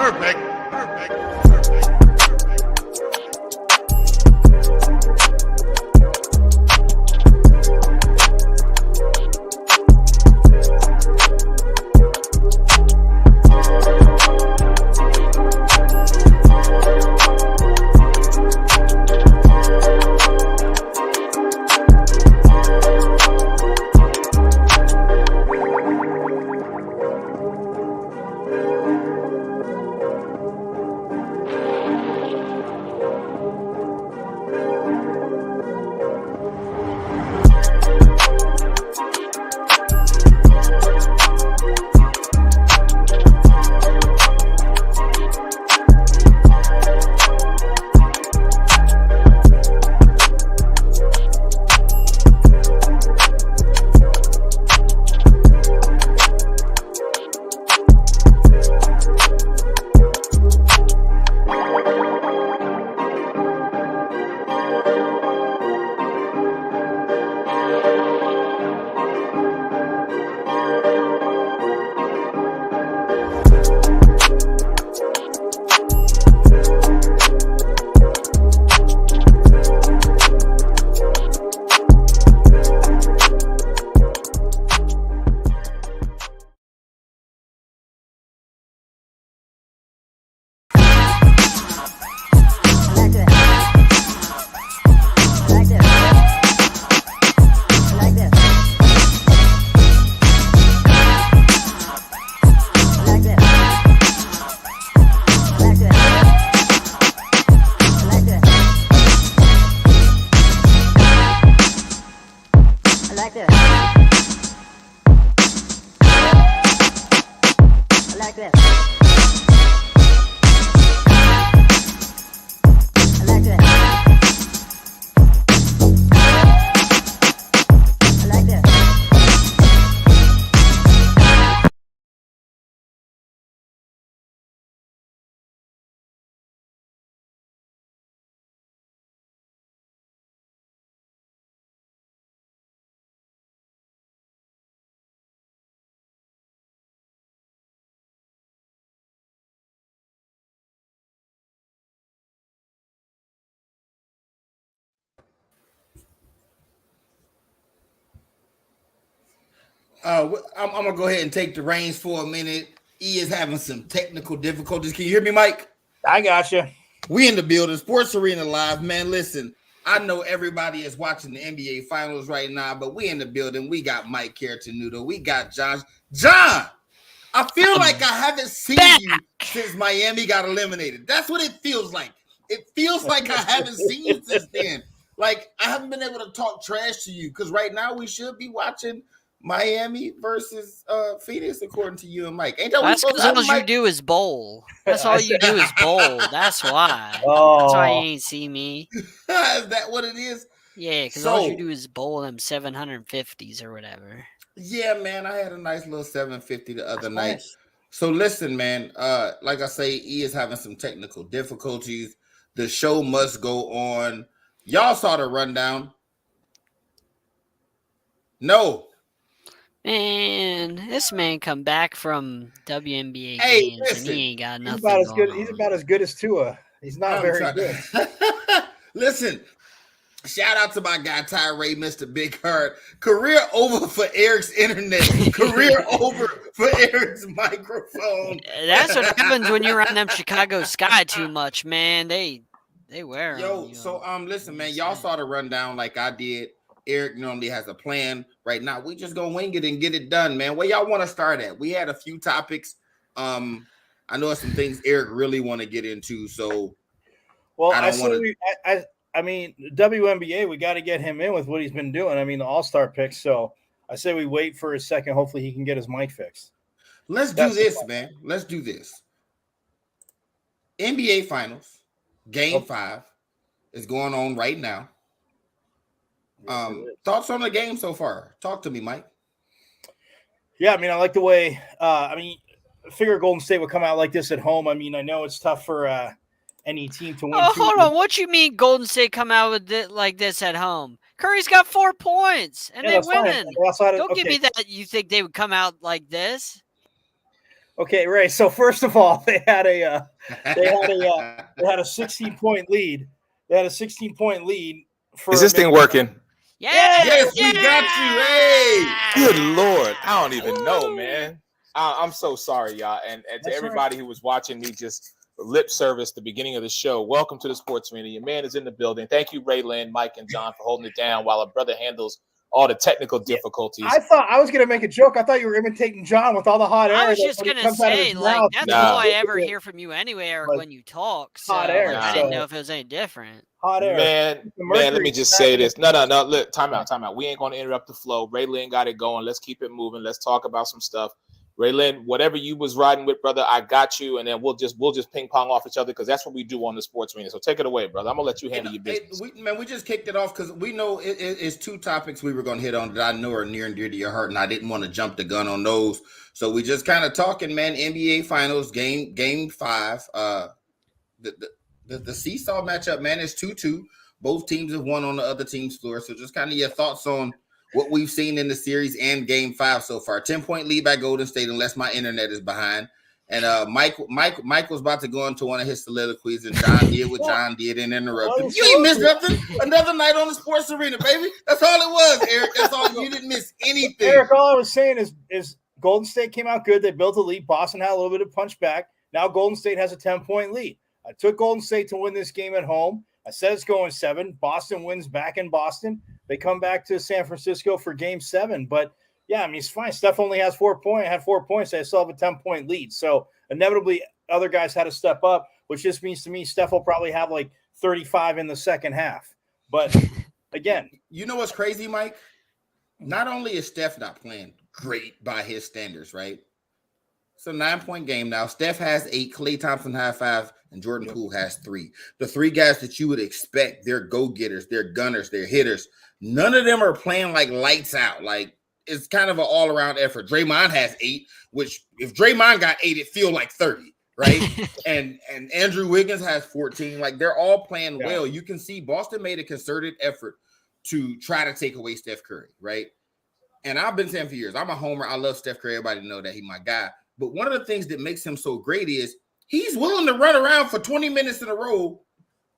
Perfect. I'm gonna go ahead and take the reins for a minute. E is having some technical difficulties. Can you hear me, Mike? I got you. We in the building, Sports Arena Live, man. Listen, I know everybody is watching the NBA Finals right now, but we in the building. We got Mike Cartenuto. We got Josh. John, I feel like I haven't seen you since Miami got eliminated. That's what it feels like. It feels like I haven't seen you since then. Like, I haven't been able to talk trash to you because right now we should be watching Miami versus Phoenix, according to you and Mike. Ain't that That's because all you do is bowl. That's all you do is bowl. That's why. That's why you ain't see me. Is that what it is? Yeah, because all you do is bowl them 750s or whatever. Yeah, man. I had a nice little 750 the other night. Nice. So listen, man. Like I say, E is having some technical difficulties. The show must go on. Y'all saw the rundown. No. Man, this man come back from WNBA games and he ain't got nothing. He's about as good as Tua. He's not very good. Listen, shout out to my guy Tyree, Mr. Big Heart. Career over for Eric's internet. Career over for Eric's microphone. That's what happens when you're on them Chicago Sky too much, man. They wear them. So listen, man, y'all saw the rundown like I did. Eric normally has a plan. Right now, we just gonna wing it and get it done, man. Where y'all want to start at? We had a few topics. I know some things Eric really want to get into. So, well, I mean, WNBA, we got to get him in with what he's been doing. I mean, the All-Star Picks. So, I say we wait for a second. Hopefully, he can get his mic fixed. Let's do this, man. Let's do this. NBA Finals, Game 5 is going on right now. Thoughts on the game so far? Talk to me, Mike. Yeah, I mean, I like the way. I figure Golden State would come out like this at home. I mean, I know it's tough for any team to win. Oh, hold on. What you mean Golden State come out with it like this at home? Curry's got 4 points and they winning. Don't give me that you think they would come out like this. Okay, right. So first of all, they had a 16-point lead. They had a 16-point lead. Is this thing working? Yes, we got you. Hey, good Lord, I don't even know, man. I'm so sorry, y'all, and to everybody who was watching me just lip service the beginning of the show. Welcome to the Sports Arena. Your man is in the building. Thank you, Raylan, Mike, and John for holding it down while our brother handles all the technical difficulties. I thought I was going to make a joke. I thought you were imitating John with all the hot air. I was just going to say, like, that's all I ever hear from you anyway, Eric, when you talk. So hot air. I didn't know if it was any different. Hot air. Man, let me just say this. No. Look, time out. We ain't going to interrupt the flow. Raylan got it going. Let's keep it moving. Let's talk about some stuff. Raylan, whatever you was riding with, brother, I got you, and then we'll just ping pong off each other because that's what we do on the Sports Arena. So take it away, brother. I'm gonna let you handle your business. We just kicked it off because we know it's two topics we were gonna hit on that I know are near and dear to your heart, and I didn't want to jump the gun on those. So we just kind of talking, man. NBA Finals game 5. The seesaw matchup, man, is 2-2. Both teams have won on the other team's floor. So just kind of your thoughts on what we've seen in the series and game 5 so far. 10-point lead by Golden State, unless my internet is behind. And Mike was about to go into one of his soliloquies, and John did what John did and interrupted him. You ain't missed nothing. Another night on the Sports Arena, baby. That's all it was, Eric. That's all. You didn't miss anything. Eric, all I was saying is Golden State came out good. They built a lead. Boston had a little bit of punch back. Now Golden State has a 10-point lead. I took Golden State to win this game at home. I said it's going 7. Boston wins back in Boston. They come back to San Francisco for game 7. But, yeah, I mean, it's fine. Steph only has 4 points. Had 4 points. They still have a 10-point lead. So, inevitably, other guys had to step up, which just means to me Steph will probably have like 35 in the second half. But, again. You know what's crazy, Mike? Not only is Steph not playing great by his standards, right? It's a 9-point game now. Steph has 8, Klay Thompson has 5, and Jordan Poole has 3. The 3 guys that you would expect, they're go-getters, they're gunners, they're hitters. None of them are playing like lights out. Like, it's kind of an all-around effort. Draymond has 8, which if Draymond got 8, it feels like 30, right? and Andrew Wiggins has 14. Like, they're all playing well. You can see Boston made a concerted effort to try to take away Steph Curry, right? And I've been saying for years, I'm a homer. I love Steph Curry. Everybody know that he's my guy. But one of the things that makes him so great is he's willing to run around for 20 minutes in a row.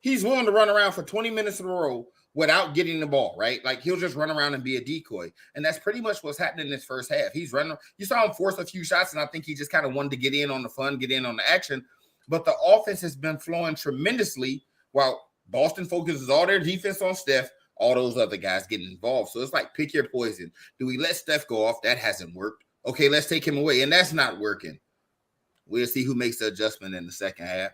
He's willing to run around for 20 minutes in a row without getting the ball, right? Like, he'll just run around and be a decoy. And that's pretty much what's happening in this first half. He's running. You saw him force a few shots, and I think he just kind of wanted to get in on the fun, get in on the action. But the offense has been flowing tremendously while Boston focuses all their defense on Steph. All those other guys getting involved. So it's like, pick your poison. Do we let Steph go off? That hasn't worked. Okay, let's take him away. And that's not working. We'll see who makes the adjustment in the second half.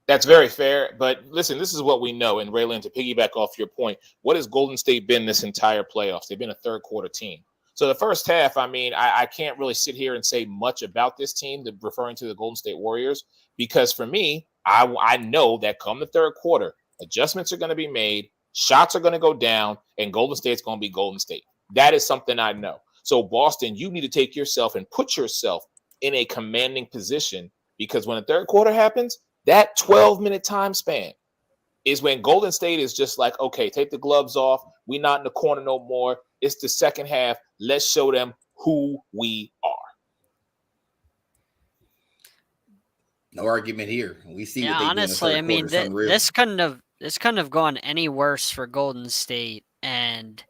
That's very fair. But listen, this is what we know. And Raylan, to piggyback off your point, what has Golden State been this entire playoffs? They've been a third quarter team. So the first half, I mean, I can't really sit here and say much about this team, referring to the Golden State Warriors, because for me, I know that come the third quarter, adjustments are going to be made, shots are going to go down, and Golden State's going to be Golden State. That is something I know. So Boston, you need to take yourself and put yourself in a commanding position, because when the third quarter happens, that 12-minute time span is when Golden State is just like, okay, take the gloves off. We're not in the corner no more. It's the second half. Let's show them who we are. No argument here. We see. Yeah, what they honestly, do in the I third mean, quarter. this couldn't have gone any worse for Golden State, and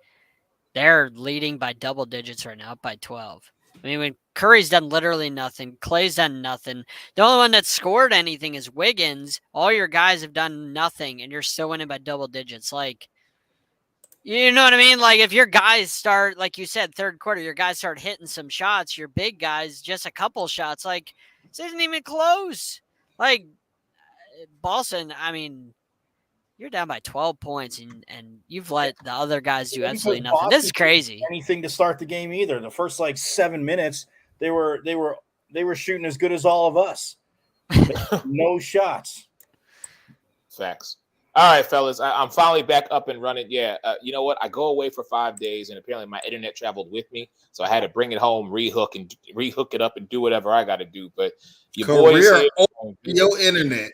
they're leading by double digits right now, up by 12. I mean, when Curry's done literally nothing, Clay's done nothing. The only one that scored anything is Wiggins. All your guys have done nothing, and you're still winning by double digits. Like, you know what I mean? Like, if your guys start, like you said, third quarter, your guys start hitting some shots, your big guys, just a couple shots. Like, this isn't even close. Like, Boston, I mean, you're down by 12 points, and you've let the other guys do absolutely nothing. Boston This is crazy. Anything to start the game either. The first like 7 minutes, they were shooting as good as all of us. No shots. Facts. All right, fellas, I'm finally back up and running. Yeah, you know what? I go away for 5 days, and apparently my internet traveled with me, so I had to bring it home, rehook it up, and do whatever I got to do. But your boys here, your internet.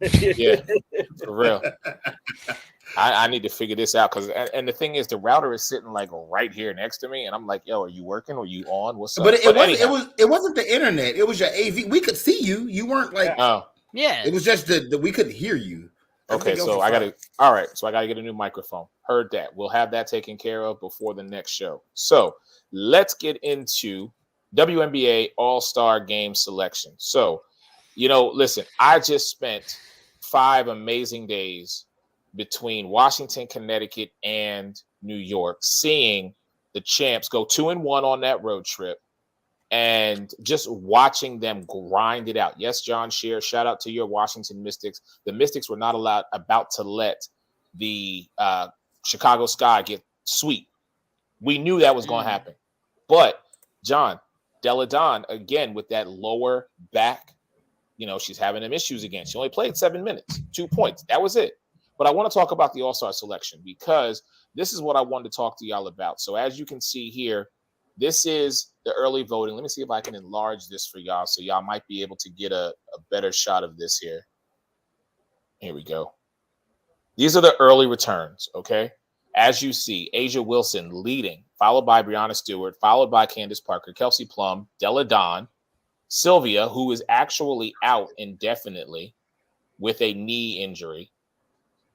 Yeah, for real. I need to figure this out because, and the thing is, the router is sitting like right here next to me, and I'm like, "Yo, are you working? Are you on? What's up?" But Anyhow. it wasn't the internet. It was your AV. We could see you. You weren't like. Oh, Yeah. It was just the we couldn't hear you. okay. So I got to. All right. So I got to get a new microphone. Heard that. We'll have that taken care of before the next show. So let's get into WNBA All-Star Game selection. So, listen, I just spent 5 amazing days between Washington, Connecticut, and New York, seeing the champs go 2-1 on that road trip and just watching them grind it out. Yes, John Shear, shout out to your Washington Mystics. The Mystics were not about to let the Chicago Sky get sweep. We knew that was going to happen. But, John, Delle Donne, again, with that lower back, she's having them issues again. She only played 7 minutes, 2 points. That was it. But I want to talk about the All-Star selection because this is what I wanted to talk to y'all about. So as you can see here, this is the early voting. Let me see if I can enlarge this for y'all so y'all might be able to get a better shot of this here. Here we go. These are the early returns, okay? As you see, Asia Wilson leading, followed by Breanna Stewart, followed by Candace Parker, Kelsey Plum, Delle Donne, Sylvia, who is actually out indefinitely with a knee injury.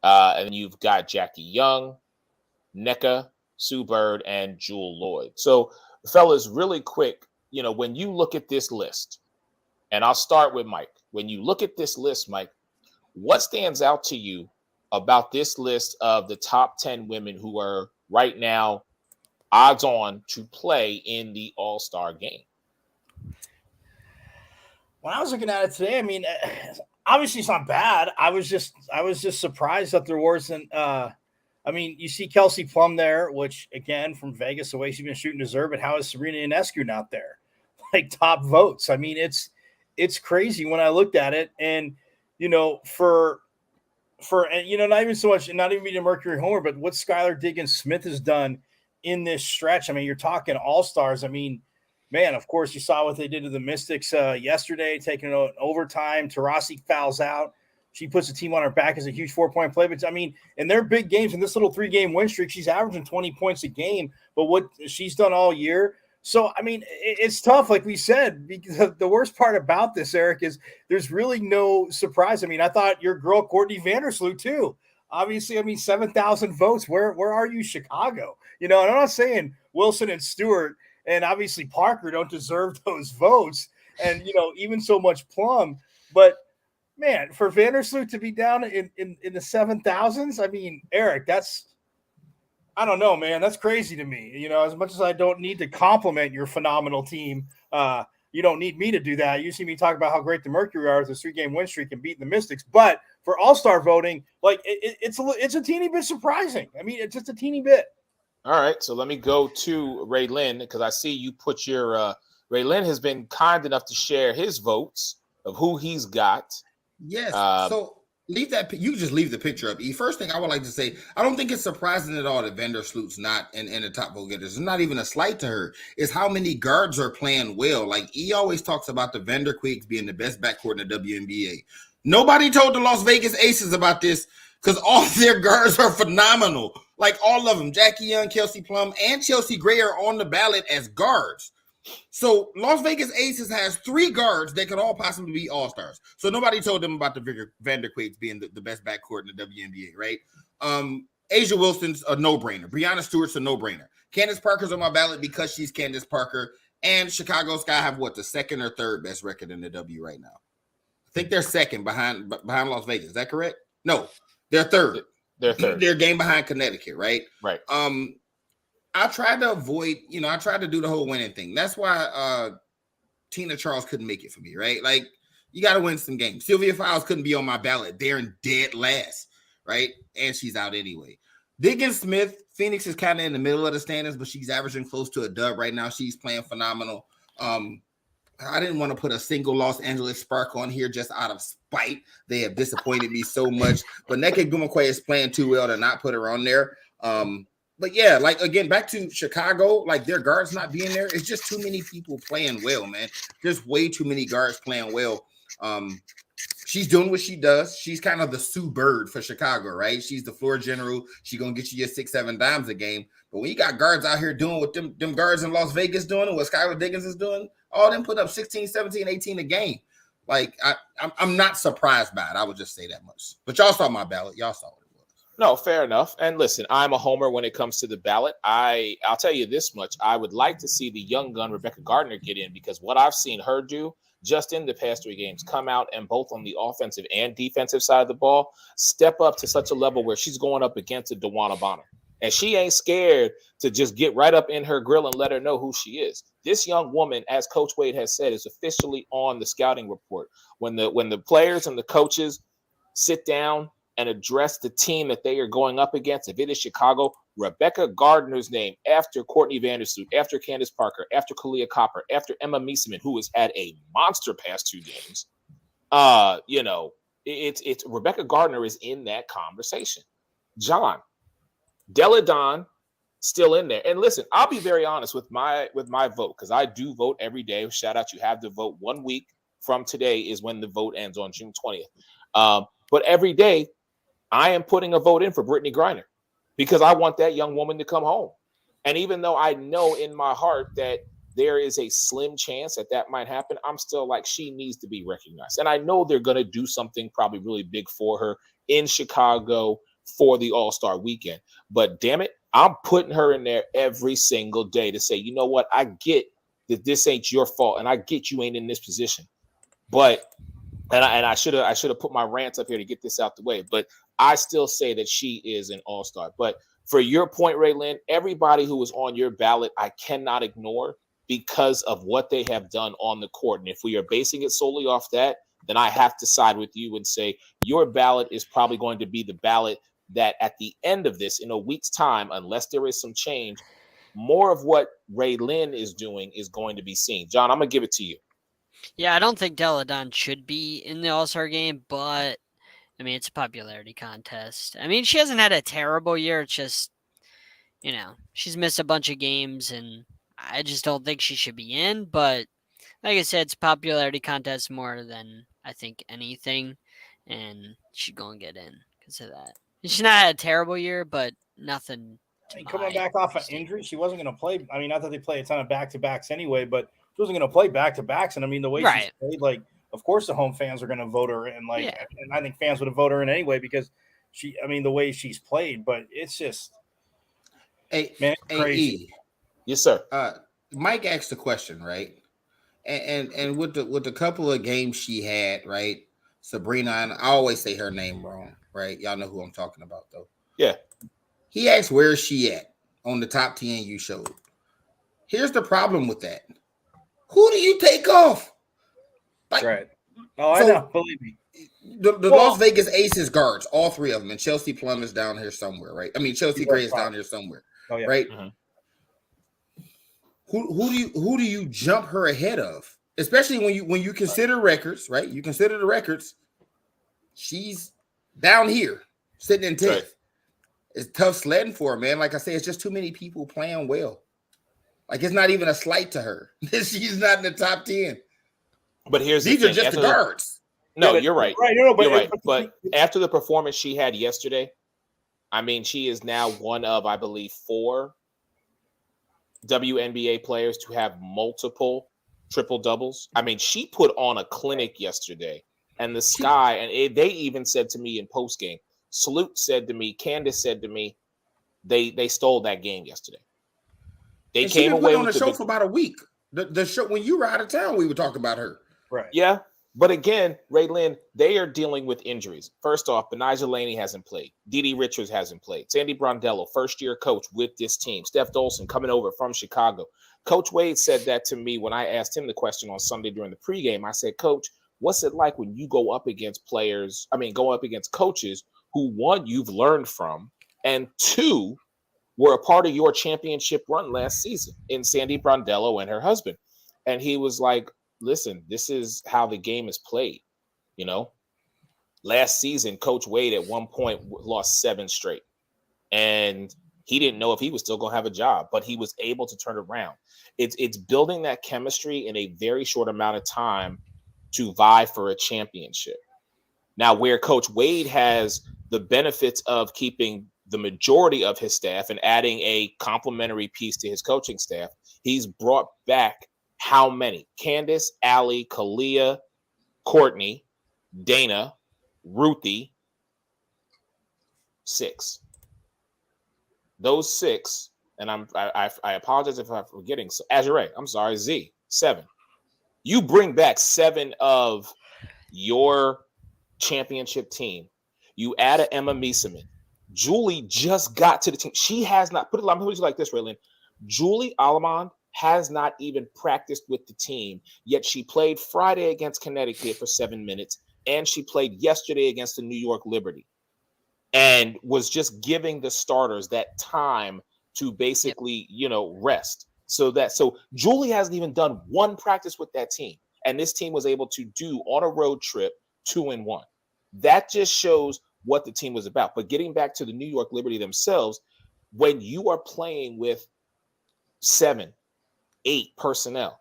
And you've got Jackie Young, Nneka, Sue Bird, and Jewel Lloyd. So, fellas, really quick, when you look at this list, and I'll start with Mike. When you look at this list, Mike, what stands out to you about this list of the top 10 women who are right now odds on to play in the All-Star game? When I was looking at it today, I mean, obviously it's not bad. I was just surprised that there wasn't. You see Kelsey Plum there, which again from Vegas, the way she's been shooting deserve. But how is Serena Ionescu not there? Like top votes. I mean, it's crazy when I looked at it, and for not even so much, not even being a Mercury homer, but what Skylar Diggins-Smith has done in this stretch. I mean, you're talking all-stars. I mean, man, of course, you saw what they did to the Mystics yesterday, taking an overtime. Taurasi fouls out. She puts the team on her back as a huge 4-point play. But, I mean, in their big games, in this little 3-game win streak, she's averaging 20 points a game. But what she's done all year. So, I mean, it's tough, like we said. Because the worst part about this, Eric, is there's really no surprise. I mean, I thought your girl, Courtney Vandersloot, too. Obviously, I mean, 7,000 votes. Where are you, Chicago? And I'm not saying Wilson and Stewart and obviously Parker don't deserve those votes. And, even so much Plum. But, man, for Vandersloot to be down in the 7,000s, I mean, Eric, I don't know, man. That's crazy to me. As much as I don't need to compliment your phenomenal team, you don't need me to do that. You see me talk about how great the Mercury are with this 3-game win streak and beating the Mystics. But for all-star voting, like it's a teeny bit surprising. I mean, it's just a teeny bit. All right, so let me go to Ray Lynn because I see you put your Ray Lynn has been kind enough to share his votes of who he's got. Yes. So leave that. You just leave the picture up. First thing I would like to say, I don't think it's surprising at all that Vandersloot's not in the top vote getters. It's not even a slight to her. It's how many guards are playing well. Like he always talks about the Vanderquicks being the best backcourt in the WNBA. Nobody told the Las Vegas Aces about this because all their guards are phenomenal. Like all of them, Jackie Young, Kelsey Plum, and Chelsea Gray are on the ballot as guards. So Las Vegas Aces has 3 guards that could all possibly be all-stars. So nobody told them about the Vanderquicks being the best backcourt in the WNBA, right? Asia Wilson's a no-brainer. Breanna Stewart's a no-brainer. Candace Parker's on my ballot because she's Candace Parker. And Chicago Sky have the second or third best record in the W right now. I think they're second behind Las Vegas. Is that correct? No, they're third. They're third. They're a game behind Connecticut, right? Right. I tried to avoid, I tried to do the whole winning thing. That's why Tina Charles couldn't make it for me, right? Like, you got to win some games. Sylvia Fowles couldn't be on my ballot. They're in dead last, right? And she's out anyway. Diggins-Smith, Phoenix is kind of in the middle of the standings, but she's averaging close to a dub right now. She's playing phenomenal. I didn't want to put a single Los Angeles Spark on here just out of spite. They have disappointed me so much. But Nneka Ogwumike is playing too well to not put her on there. But yeah, like again, back to Chicago, like their guards not being there. It's just too many people playing well, man. There's way too many guards playing well. she's doing what she does. She's kind of the Sue Bird for Chicago, right? She's the floor general. She's going to get you your 6-7 dimes a game. But when you got guards out here doing what them guards in Las Vegas doing and what Skylar Diggins is doing, all them put up 16, 17, 18 a game. Like, I'm not surprised by it. I would just say that much. But y'all saw my ballot. Y'all saw what it was. No, fair enough. And listen, I'm a homer when it comes to the ballot. I'll tell you this much. I would like to see the young gun Rebecca Gardner get in, because what I've seen her do just in the past 3 games, come out and both on the offensive and defensive side of the ball, step up to such a level where she's going up against a DeWanna Bonner. And she ain't scared to just get right up in her grill and let her know who she is. This young woman, as Coach Wade has said, is officially on the scouting report. When the players and the coaches sit down and address the team that they are going up against, if it is Chicago, Rebecca Gardner's name, after Courtney Vandersloot, after Candace Parker, after Kalia Copper, after Emma Mieseman, who has had a monster past 2 games, it's Rebecca Gardner is in that conversation. John, Della Don still in there. And listen, I'll be very honest with my vote, because I do vote every day. Shout out, you have to vote 1 week from today is when the vote ends on June 20th. But every day I am putting a vote in for Brittany Griner, because I want that young woman to come home. And even though I know in my heart that there is a slim chance that might happen, I'm still like, she needs to be recognized. And I know they're going to do something probably really big for her in Chicago for the All-Star weekend. But damn it, I'm putting her in there every single day to say, you know what? I get that this ain't your fault, and I get you ain't in this position. But I should have put my rants up here to get this out the way. But I still say that she is an all-star. But for your point, Raylin, everybody who is on your ballot, I cannot ignore because of what they have done on the court. And if we are basing it solely off that, then I have to side with you and say your ballot is probably going to be the ballot that at the end of this, in a week's time, unless there is some change, more of what Raylin is doing is going to be seen. John, I'm going to give it to you. Yeah, I don't think Della Don should be in the All-Star game, but I mean, it's a popularity contest. I mean, she hasn't had a terrible year. It's just, she's missed a bunch of games, and I just don't think she should be in. But like I said, it's a popularity contest more than I think anything, and she's going to get in because of that. She's not had a terrible year, but nothing. Coming back off an injury, she wasn't going to play. I mean, not that they play a ton of back-to-backs anyway, but she wasn't going to play back-to-backs. And I mean, the way she's played, like, of course the home fans are going to vote her in. And I think fans would have voted her in anyway because the way she's played. But it's just, crazy. Yes, sir. Mike asked the question, right? And with the couple of games she had, right? Sabrina, and I always say her name wrong, right? Y'all know who I'm talking about, though. Yeah. He asked, where is she at on the top 10 you showed? Here's the problem with that. Who do you take off? Right. Oh, I know. Believe me. The Las Vegas Aces guards, all 3 of them, and Chelsea Plum is down here somewhere, right? I mean, Chelsea Gray is down here somewhere, right? Mm-hmm. Who do you jump her ahead of? Especially when you consider records, right? You consider the records. She's down here, sitting in 10th. Right. It's tough sledding for her, man. Like I say, it's just too many people playing well. Like, it's not even a slight to her. She's not in the top 10. But these are just the guards. No, you're right. You're right. But after the performance she had yesterday, I mean, she is now one of, I believe, 4 WNBA players to have multiple triple doubles. I mean, she put on a clinic yesterday, and the Sky, and they even said to me in post game, Salute said to me, Candace said to me, they stole that game yesterday. They came away on the show for about a week. The show when you were out of town, we were talking about her. Right. Yeah. But again, Raylin, they are dealing with injuries. First off, Benijah Laney hasn't played. Dee Richards hasn't played. Sandy Brondello, first-year coach with this team. Steph Dolson coming over from Chicago. Coach Wade said that to me when I asked him the question on Sunday during the pregame. I said, Coach, what's it like when you go up against coaches who, 1, you've learned from, and 2, were a part of your championship run last season in Sandy Brondello and her husband? And he was like, listen, this is how the game is played. Last season, Coach Wade at one point lost 7 straight, and he didn't know if he was still going to have a job, but he was able to turn it around. It's building that chemistry in a very short amount of time to vie for a championship. Now, where Coach Wade has the benefits of keeping the majority of his staff and adding a complementary piece to his coaching staff, he's brought back how many? Candace, Allie, Kalia, Courtney, Dana, Ruthie, 6. Those 6, and I apologize if I'm forgetting. So Azure, I'm sorry, Z, 7. You bring back 7 of your championship team. You add a Emma Mieseman. Julie just got to the team. She has not put it like this, Raylan. Julie Alamond has not even practiced with the team, yet she played Friday against Connecticut for 7 minutes, and she played yesterday against the New York Liberty, and was just giving the starters that time to basically, rest. So Julie hasn't even done one practice with that team, and this team was able to do on a road trip 2-1. That just shows what the team was about. But getting back to the New York Liberty themselves, when you are playing with 7, 8 personnel,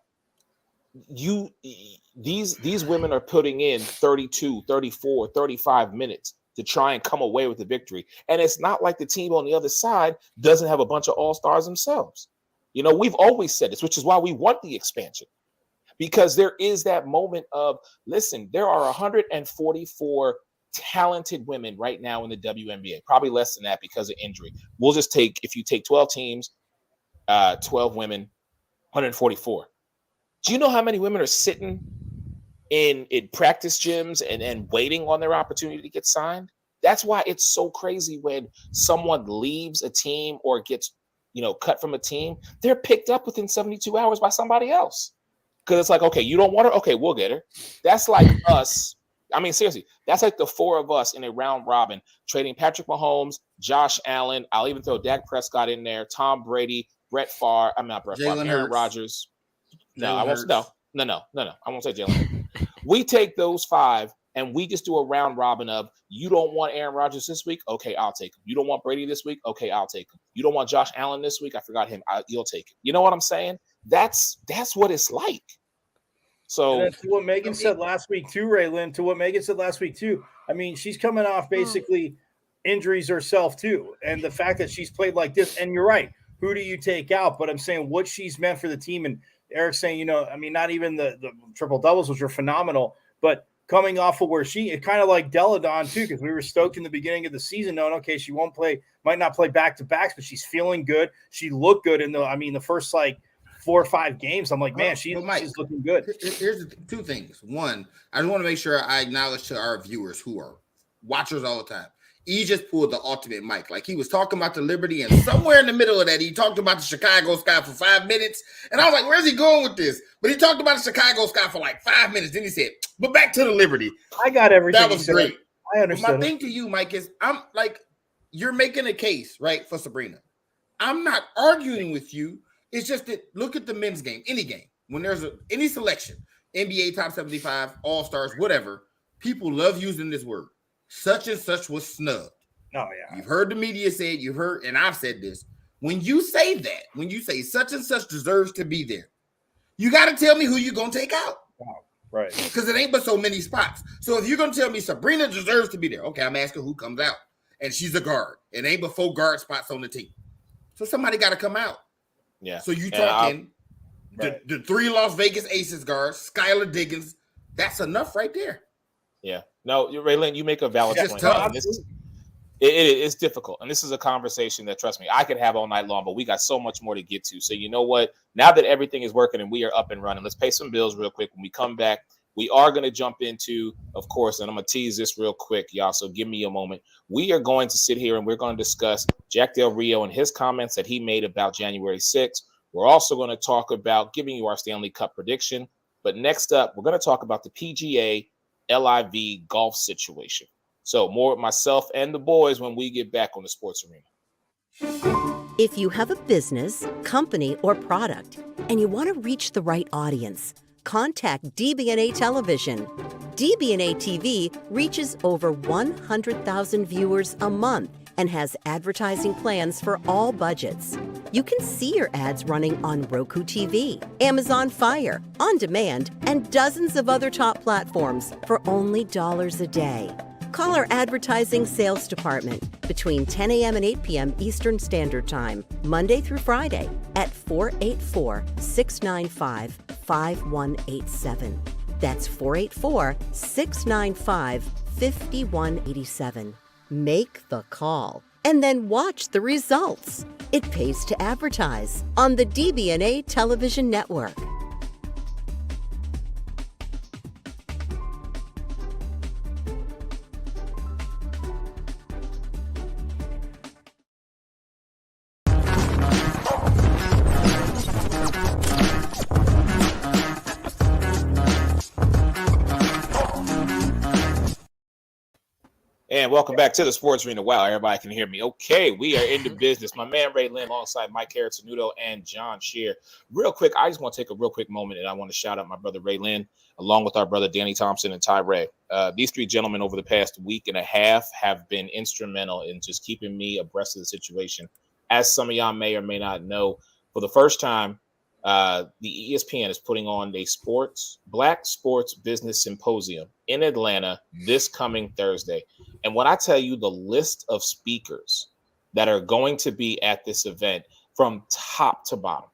these women are putting in 32, 34, 35 minutes to try and come away with the victory. And it's not like the team on the other side doesn't have a bunch of all-stars themselves. We've always said this, which is why we want the expansion, because there is that moment of, listen, there are 144 talented women right now in the WNBA, probably less than that because of injury. We'll just take, if you take 12 teams, 12 women, 144. Do you know how many women are sitting in practice gyms and waiting on their opportunity to get signed? That's why it's so crazy when someone leaves a team or gets, cut from a team. They're picked up within 72 hours by somebody else. Because it's like, okay, you don't want her? Okay, we'll get her. That's like us. I mean, seriously, that's like the 4 of us in a round robin, trading Patrick Mahomes, Josh Allen. I'll even throw Dak Prescott in there, Tom Brady, Brett Favre. I'm not Brett Favre, Aaron Rodgers. No, I won't. No. I won't say Jalen. We take those 5 and we just do a round robin of, you don't want Aaron Rodgers this week? Okay, I'll take him. You don't want Brady this week? Okay, I'll take him. You don't want Josh Allen this week? I forgot him. You'll take it. You know what I'm saying? That's what it's like. So to what Megan said last week too, Raylan, I mean, she's coming off basically injuries herself too. And the fact that she's played like this, and you're right, who do you take out? But I'm saying what she's meant for the team. And Eric's saying, I mean, not even the triple doubles, which are phenomenal, but coming off of where it kind of like Deladon too, because we were stoked in the beginning of the season knowing, okay, she might not play back-to-backs, but she's feeling good. She looked good in the first 4 or 5 games. I'm like, man, she's looking good. Here's the 2 things. One, I just want to make sure I acknowledge to our viewers who are watchers all the time. He just pulled the ultimate mic. Like, he was talking about the Liberty, and somewhere in the middle of that, he talked about the Chicago Sky for 5 minutes. And I was like, where's he going with this? But he talked about the Chicago Sky for 5 minutes. Then he said, but back to the Liberty. I got everything. That was great. I understand. My thing to you, Mike, is I'm like, you're making a case, right, for Sabrina. I'm not arguing with you. It's just that look at the men's game, any game, when there's any selection, NBA top 75, all-stars, whatever, people love using this word. Such and such was snubbed. Oh, yeah. You've heard the media say it, you've heard, and I've said this. When you say that, when you say such and such deserves to be there, you got to tell me who you're going to take out. Oh, right. Because it ain't but so many spots. So if you're going to tell me Sabrina deserves to be there, okay, I'm asking who comes out. And she's a guard. It ain't but 4 guard spots on the team. So somebody got to come out. Yeah. So you talking the 3 Las Vegas Aces guards, Skylar Diggins, that's enough right there. Yeah. No, Raylan, you make a valid point. It's difficult. And this is a conversation that, trust me, I could have all night long, but we got so much more to get to. So you know what? Now that everything is working and we are up and running, let's pay some bills real quick. When we come back, we are going to jump into, of course, and I'm going to tease this real quick, y'all, so give me a moment. We are going to sit here and we're going to discuss Jack Del Rio and his comments that he made about January 6th. We're also going to talk about giving you our Stanley Cup prediction. But next up, we're going to talk about the PGA LIV golf situation. So more with myself and the boys when we get back on the Sports Arena. If you have a business, company, or product, and you want to reach the right audience, contact DBNA Television. DBNA TV reaches over 100,000 viewers a month and has advertising plans for all budgets. You can see your ads running on Roku TV, Amazon Fire, On Demand, and dozens of other top platforms for only dollars a day. Call our advertising sales department between 10 a.m. and 8 p.m. Eastern Standard Time, Monday through Friday, at 484-695-5187. That's 484-695-5187. Make the call and then watch the results. It pays to advertise on the DBNA television network. And welcome back to the Sports Arena. Wow, everybody can hear me. Okay, we are in the business. My man Ray Lynn alongside Mike Carratanudo and John Shear. Real quick, I just want to take a real quick moment and I want to shout out my brother Ray Lynn along with our brother Danny Thompson and Ty Ray. These three gentlemen over the past week and a half have been instrumental in just keeping me abreast of the situation. As some of y'all may or may not know, for the first time, the ESPN is putting on a Black Sports Business Symposium in Atlanta this coming Thursday. And when I tell you the list of speakers that are going to be at this event from top to bottom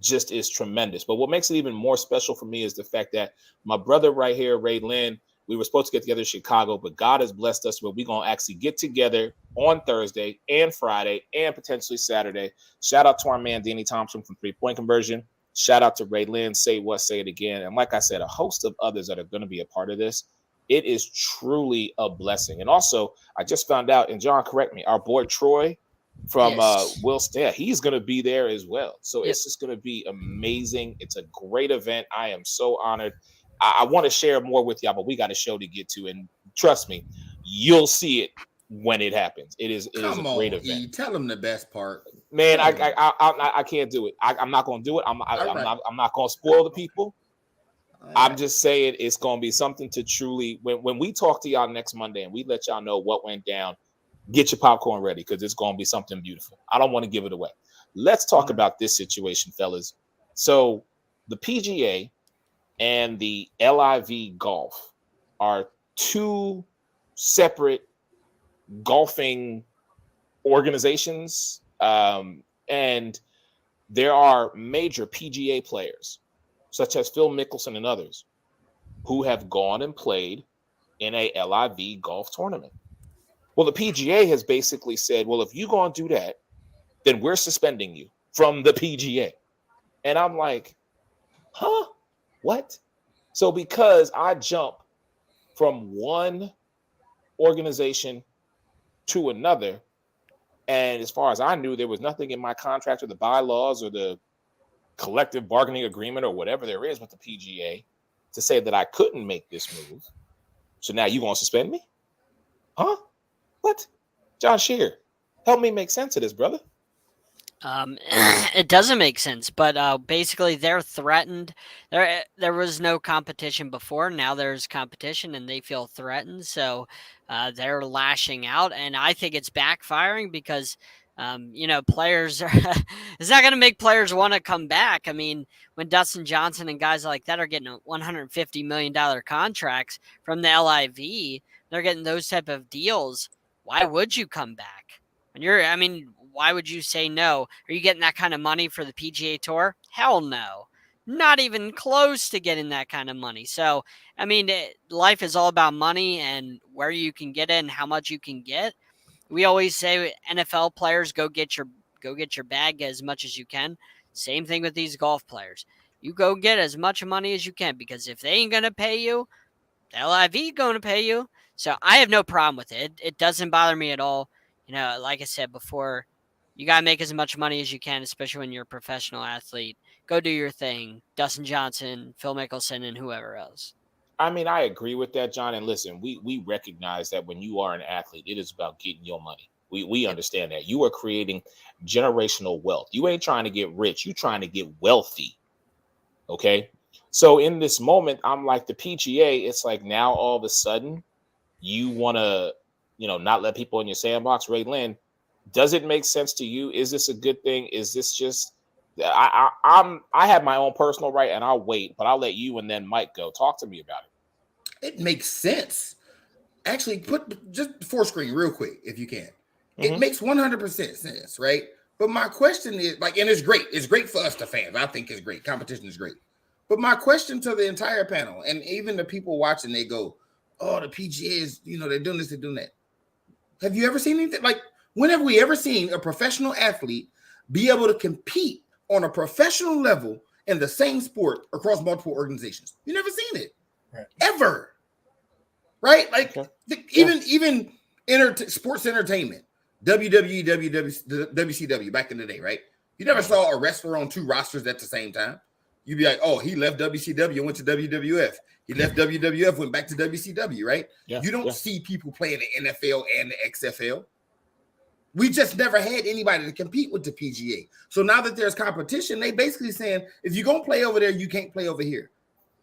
just is tremendous. But what makes it even more special for me is the fact that my brother right here, Ray Lynn, we were supposed to get together in Chicago, but God has blessed us where we're going to actually get together on Thursday and Friday and potentially Saturday. Shout out to our man, Danny Thompson from 3-Point Conversion. Shout out to Ray Lynn, Say What, Say It Again. And like I said, a host of others that are going to be a part of this. It is truly a blessing. And also, I just found out, and John, correct me, our boy Troy from Will Stand, he's going to be there as well. So it's just going to be amazing. It's a great event. I am so honored. I want to share more with y'all, but we got a show to get to. And trust me, you'll see it when it happens. It is a great event. Tell them the best part. Man, I can't do it. I'm not going to do it. I'm not going to spoil the people. I'm just saying it's going to be something to truly, when we talk to y'all next Monday and we let y'all know what went down, get your popcorn ready because it's going to be something beautiful. I don't want to give it away. Let's talk about this situation, fellas. So the PGA and the LIV Golf are two separate golfing organizations. And there are major PGA players such as Phil Mickelson and others, who have gone and played in a LIV golf tournament. Well, the PGA has basically said, well, if you're going to do that, then we're suspending you from the PGA. And I'm like, huh? What? So because I jump from one organization to another, and as far as I knew, there was nothing in my contract or the bylaws or the collective bargaining agreement or whatever there is with the PGA to say that I couldn't make this move. So now you going to suspend me? Huh? What? John Shear, help me make sense of this, brother. It doesn't make sense, but basically they're threatened. There was no competition before. Now there's competition and they feel threatened. So they're lashing out. And I think it's backfiring because players are it's not going to make players want to come back. I mean, when Dustin Johnson and guys like that are getting $150 million contracts from the LIV, they're getting those type of deals. Why would you come back? Why would you say no? Are you getting that kind of money for the PGA Tour? Hell no. Not even close to getting that kind of money. So, life is all about money and where you can get it and how much you can get. We always say NFL players go get your bag as much as you can. Same thing with these golf players. You go get as much money as you can because if they ain't going to pay you, the LIV going to pay you. So I have no problem with it. It doesn't bother me at all. Like I said before, you got to make as much money as you can, especially when you're a professional athlete. Go do your thing. Dustin Johnson, Phil Mickelson, and whoever else. I agree with that, John. And listen, we recognize that when you are an athlete, it is about getting your money. We understand that. You are creating generational wealth. You ain't trying to get rich. You're trying to get wealthy. Okay? So in this moment, I'm like the PGA, it's like now all of a sudden you want to not let people in your sandbox. Ray Lynn, does it make sense to you? Is this a good thing? Is this just I have my own personal right, and I'll wait, but I'll let you and then Mike go. Talk to me about it. It makes sense. Actually, put just four screen real quick if you can. It makes 100% sense, right? But my question is and it's great. It's great for us, the fans. I think it's great. Competition is great. But my question to the entire panel, and even the people watching, they go, "Oh, the PGA is, they're doing this, they're doing that." Have you ever seen anything when have we ever seen a professional athlete be able to compete on a professional level in the same sport across multiple organizations? You never seen it, right. Ever, right? Even sports entertainment, WWE, WCW back in the day, right? You never saw a wrestler on two rosters at the same time. You'd be like, "Oh, he left WCW and went to WWF. He left WWF, went back to WCW," right? Yeah, you don't see people playing the NFL and the XFL. We just never had anybody to compete with the PGA. So now that there's competition, they basically saying, if you're going to play over there, you can't play over here.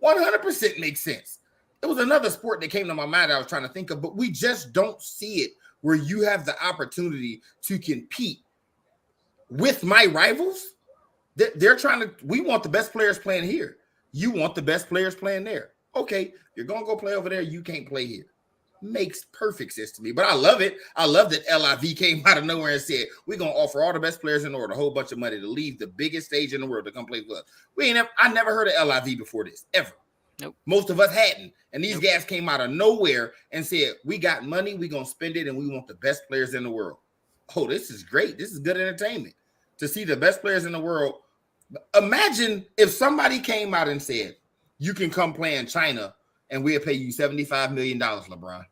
100% makes sense. It was another sport that came to my mind I was trying to think of, but we just don't see it where you have the opportunity to compete with my rivals. They're trying to, we want the best players playing here. You want the best players playing there. Okay, you're going to go play over there. You can't play here. Makes perfect sense to me, but I love it. I love that LIV came out of nowhere and said, we're going to offer all the best players in the world a whole bunch of money to leave the biggest stage in the world to come play with us. I never heard of LIV before this, ever. Nope. Most of us hadn't. And these guys came out of nowhere and said, we got money, we're going to spend it, and we want the best players in the world. Oh, this is great. This is good entertainment to see the best players in the world. Imagine if somebody came out and said, you can come play in China and we'll pay you $75 million, LeBron.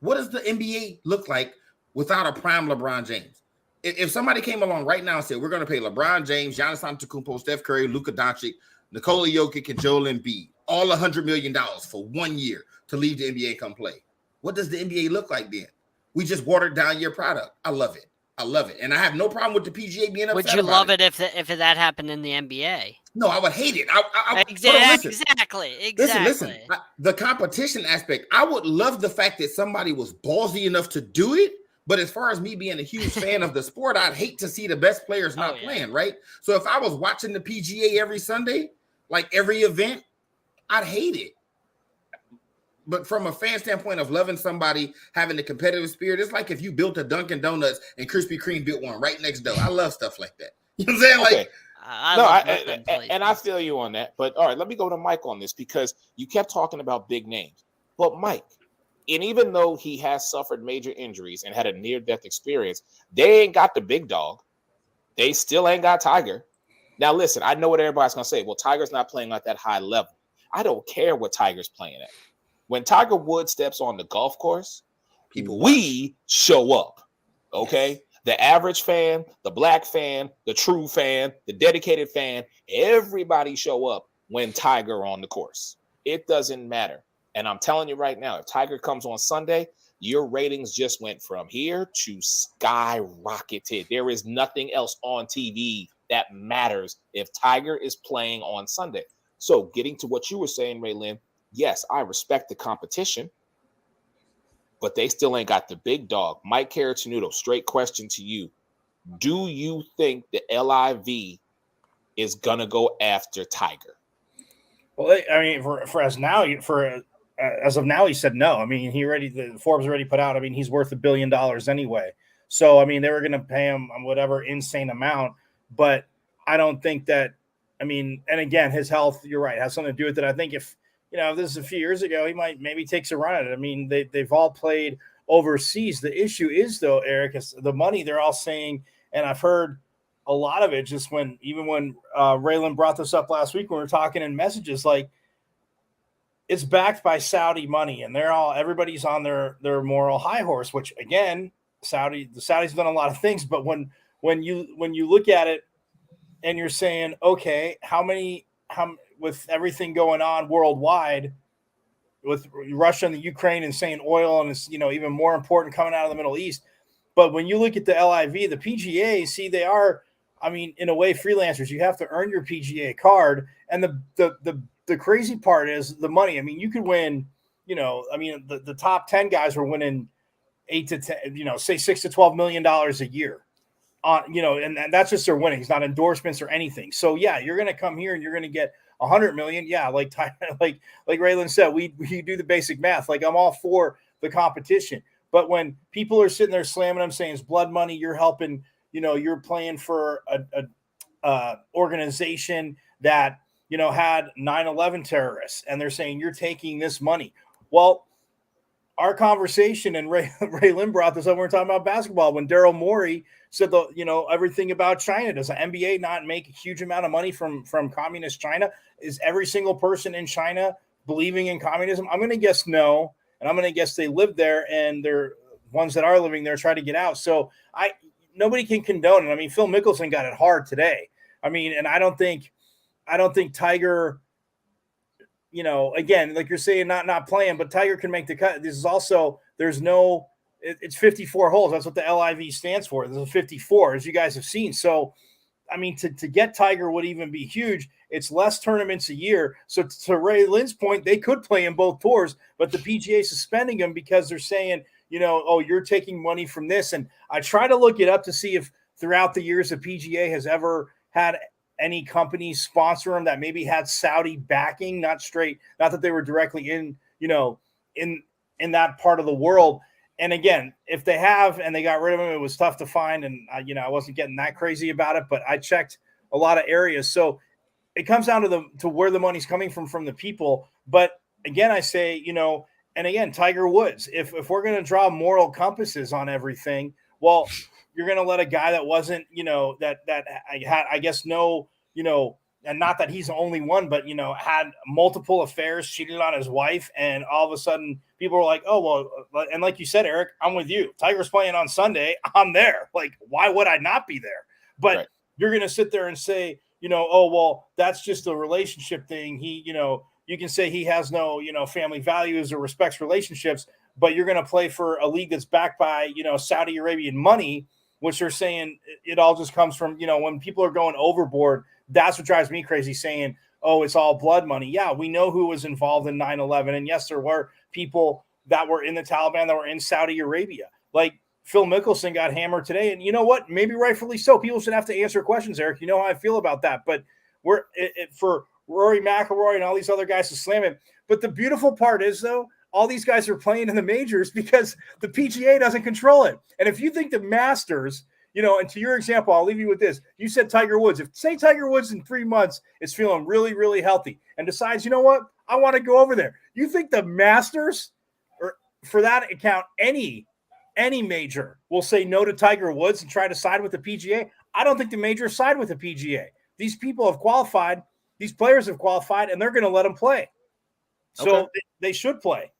What does the NBA look like without a prime LeBron James? If somebody came along right now and said, we're going to pay LeBron James, Giannis Antetokounmpo, Steph Curry, Luka Doncic, Nikola Jokic, and Joel Embiid, all $100 million for 1 year to leave the NBA and come play, what does the NBA look like then? We just watered down your product. I love it. I love it. And I have no problem with the PGA being upset. Would you love it if that happened in the NBA? No, I would hate it. Exactly. Listen. The competition aspect, I would love the fact that somebody was ballsy enough to do it. But as far as me being a huge fan of the sport, I'd hate to see the best players not playing, right? So if I was watching the PGA every Sunday, like every event, I'd hate it. But from a fan standpoint of loving somebody, having the competitive spirit, it's like if you built a Dunkin' Donuts and Krispy Kreme built one right next door. I love stuff like that. You know what I'm saying? Okay. I feel you on that. But all right, let me go to Mike on this because you kept talking about big names. But Mike, and even though he has suffered major injuries and had a near-death experience, they ain't got the big dog. They still ain't got Tiger. Now, listen, I know what everybody's going to say. Well, Tiger's not playing at that high level. I don't care what Tiger's playing at. When Tiger Woods steps on the golf course, we show up, okay? Yes. The average fan, the black fan, the true fan, the dedicated fan, everybody show up when Tiger on the course. It doesn't matter. And I'm telling you right now, if Tiger comes on Sunday, your ratings just went from here to skyrocketed. There is nothing else on TV that matters if Tiger is playing on Sunday. So getting to what you were saying, Ray Lynn, yes, I respect the competition, but they still ain't got the big dog. Mike Caratanudo, straight question to you. Do you think the LIV is going to go after Tiger? Well, I mean, as of now, he said no. I mean, the Forbes already put out, I mean, he's worth $1 billion anyway. So, I mean, they were going to pay him whatever insane amount, but I don't think that, I mean, and again, his health, you're right, has something to do with it. I think if this is a few years ago, he might maybe takes a run at it. I mean, they've all played overseas. The issue is, though, Eric, is the money they're all saying, and I've heard a lot of it just when Raylan brought this up last week when we were talking in messages, like it's backed by Saudi money, and everybody's on their moral high horse, which again, the Saudis done a lot of things, but when you look at it and you're saying, okay, how with everything going on worldwide with Russia and the Ukraine and saying oil and it's, even more important coming out of the Middle East. But when you look at the LIV, the PGA, see, they are, I mean, in a way, freelancers. You have to earn your PGA card. And the crazy part is the money. I mean, you could win, the top 10 guys were winning 8 to 10, say $6 to $12 million a year. And that's just their winnings, not endorsements or anything. So yeah, you're going to come here and you're going to get $100 million. Yeah, like Raylan said, we do the basic math. Like, I'm all for the competition, but when people are sitting there slamming them, saying it's blood money, you're helping, you're playing for a organization that had 9/11 terrorists, and they're saying you're taking this money. Well, our conversation, and Raylan brought this up when we were talking about basketball, when Daryl Morey said, everything about China. Does the NBA not make a huge amount of money from communist China? Is every single person in China believing in communism? I'm going to guess no. And I'm going to guess they live there, and they're ones that are living there try to get out. So nobody can condone it. I mean, Phil Mickelson got it hard today. I mean, and I don't think Tiger, again, like you're saying, not playing, but Tiger can make the cut. This is also, it's 54 holes. That's what the LIV stands for. There's a 54, as you guys have seen. So, I mean, to get Tiger would even be huge. It's less tournaments a year. So to Ray Lynn's point, they could play in both tours, but the PGA is suspending them because they're saying, oh, you're taking money from this. And I try to look it up to see if throughout the years the PGA has ever had any companies sponsor them that maybe had Saudi backing, not that they were directly in that part of the world. And again, if they have and they got rid of them, it was tough to find. And I wasn't getting that crazy about it, but I checked a lot of areas. So it comes down to where the money's coming from the people. But again, I say, and again, Tiger Woods, if we're going to draw moral compasses on everything, well, you're going to let a guy that wasn't, that had, I guess, no, and not that he's the only one, but, had multiple affairs, cheated on his wife. And all of a sudden people were like, oh, well, and like you said, Eric, I'm with you. Tiger's playing on Sunday. I'm there. Like, why would I not be there? But right. You're going to sit there and say, oh, well, that's just a relationship thing. He, you can say he has no, family values or respects relationships, but you're going to play for a league that's backed by, Saudi Arabian money, which they're saying it all just comes from, when people are going overboard. That's what drives me crazy, saying, oh, it's all blood money. Yeah, we know who was involved in 9/11. And yes, there were people that were in the Taliban that were in Saudi Arabia. Like Phil Mickelson got hammered today. And you know what? Maybe rightfully so. People should have to answer questions, Eric. You know how I feel about that. But for Rory McIlroy and all these other guys to slam him. But the beautiful part is, though, all these guys are playing in the majors because the PGA doesn't control it. And if you think the Masters, and to your example, I'll leave you with this. You said Tiger Woods. If say Tiger Woods in 3 months is feeling really, really healthy and decides, you know what, I want to go over there. You think the Masters, or for that account, any major will say no to Tiger Woods and try to side with the PGA? I don't think the majors side with the PGA. These people have qualified. These players have qualified, and they're going to let them play. So okay. They should play.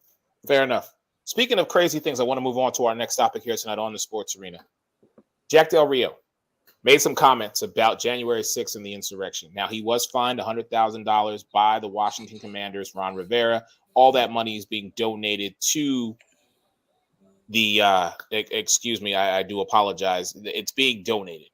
Fair enough. Speaking of crazy things, I want to move on to our next topic here tonight on the Sports Arena. Jack Del Rio made some comments about January 6th and the insurrection. Now, he was fined $100,000 by the Washington Commanders, Ron Rivera. All that money is being donated to the excuse me, I do apologize. It's being donated.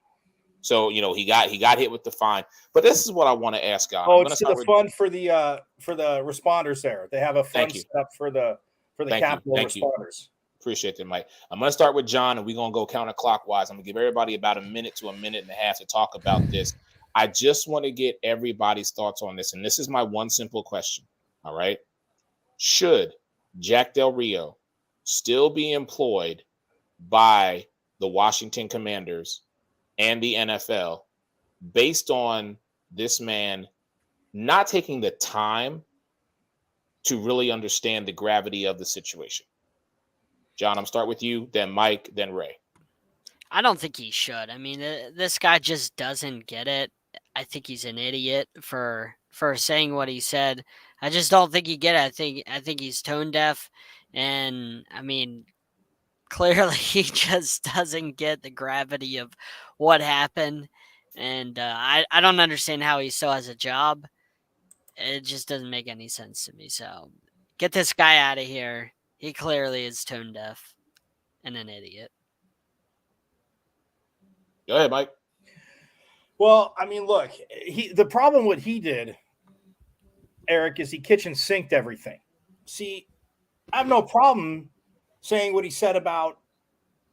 So, he got hit with the fine. But this is what I want to ask on. Oh, it's to the fund for the responders there. They have a fund set up for the Capitol responders. Appreciate that, Mike. I'm going to start with John, and we're going to go counterclockwise. I'm going to give everybody about a minute to a minute and a half to talk about this. I just want to get everybody's thoughts on this, and this is my one simple question, all right? Should Jack Del Rio still be employed by the Washington Commanders and the NFL based on this man not taking the time to really understand the gravity of the situation? John, I'm start with you, then Mike, then Ray. I don't think he should. I mean, this guy just doesn't get it. I think he's an idiot for saying what he said. I just don't think he get it. I think he's tone deaf, and I mean, clearly he just doesn't get the gravity of what happened. And I don't understand how he still has a job. It just doesn't make any sense to me. So get this guy out of here. He clearly is tone deaf and an idiot. Go ahead, Mike. Well, I mean, look, the problem what he did, Eric, is he kitchen sinked everything. See, I have no problem saying what he said about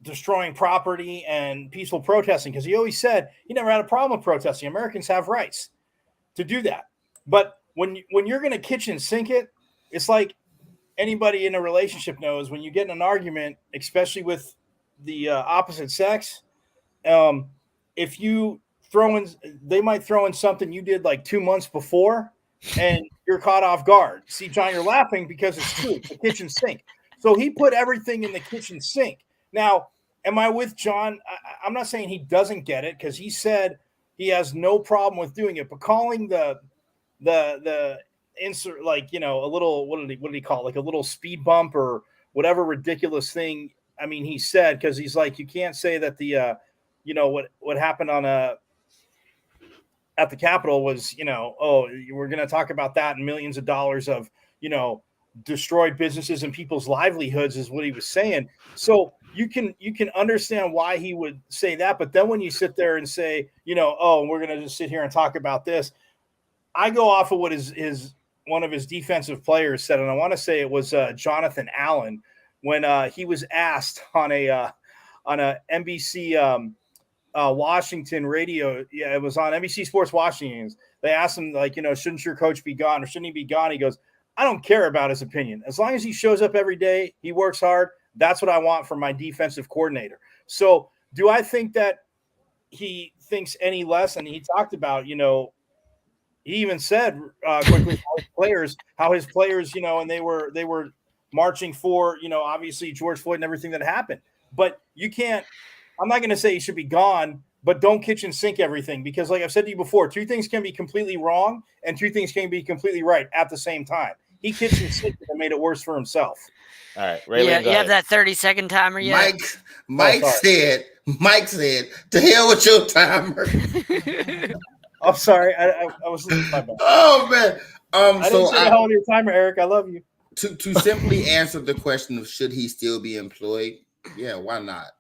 destroying property and peaceful protesting, because he always said he never had a problem with protesting. Americans have rights to do that. But when you're going to kitchen sink it, it's like anybody in a relationship knows, when you get in an argument, especially with the opposite sex, if you throw in, they might throw in something you did like 2 months before, and you're caught off guard. See, John, you're laughing because it's true. It's the kitchen sink. So he put everything in the kitchen sink. Now, am I with John? I'm not saying he doesn't get it, because he said he has no problem with doing it, but calling the insert, like, a little, what did he call it? Like a little speed bump or whatever ridiculous thing. I mean, he said, because he's like, you can't say that the what happened on at the Capitol was, we're going to talk about that, and millions of dollars of, destroyed businesses and people's livelihoods is what he was saying. So you can understand why he would say that. But then when you sit there and say, we're going to just sit here and talk about this, I go off of what his one of his defensive players said, and I want to say it was Jonathan Allen, when he was asked on a NBC Washington radio. Yeah, it was on NBC Sports Washington. They asked him, like, shouldn't your coach be gone, or shouldn't he be gone? He goes, I don't care about his opinion. As long as he shows up every day, he works hard. That's what I want from my defensive coordinator. So do I think that he thinks any less? And he talked about, he even said quickly how his players, and they were marching for, obviously George Floyd and everything that happened. But you can't, I'm not going to say he should be gone, but don't kitchen sink everything, because like I've said to you before, two things can be completely wrong and two things can be completely right at the same time. He kitchen sinked and made it worse for himself. All right, Raylan, yeah, you have that 30-second timer yet? Mike said, to hell with your timer. I'm sorry, I was losing my bad. Oh man. I didn't say hell with your timer, Eric. I love you. To simply answer the question of should he still be employed? Yeah, why not?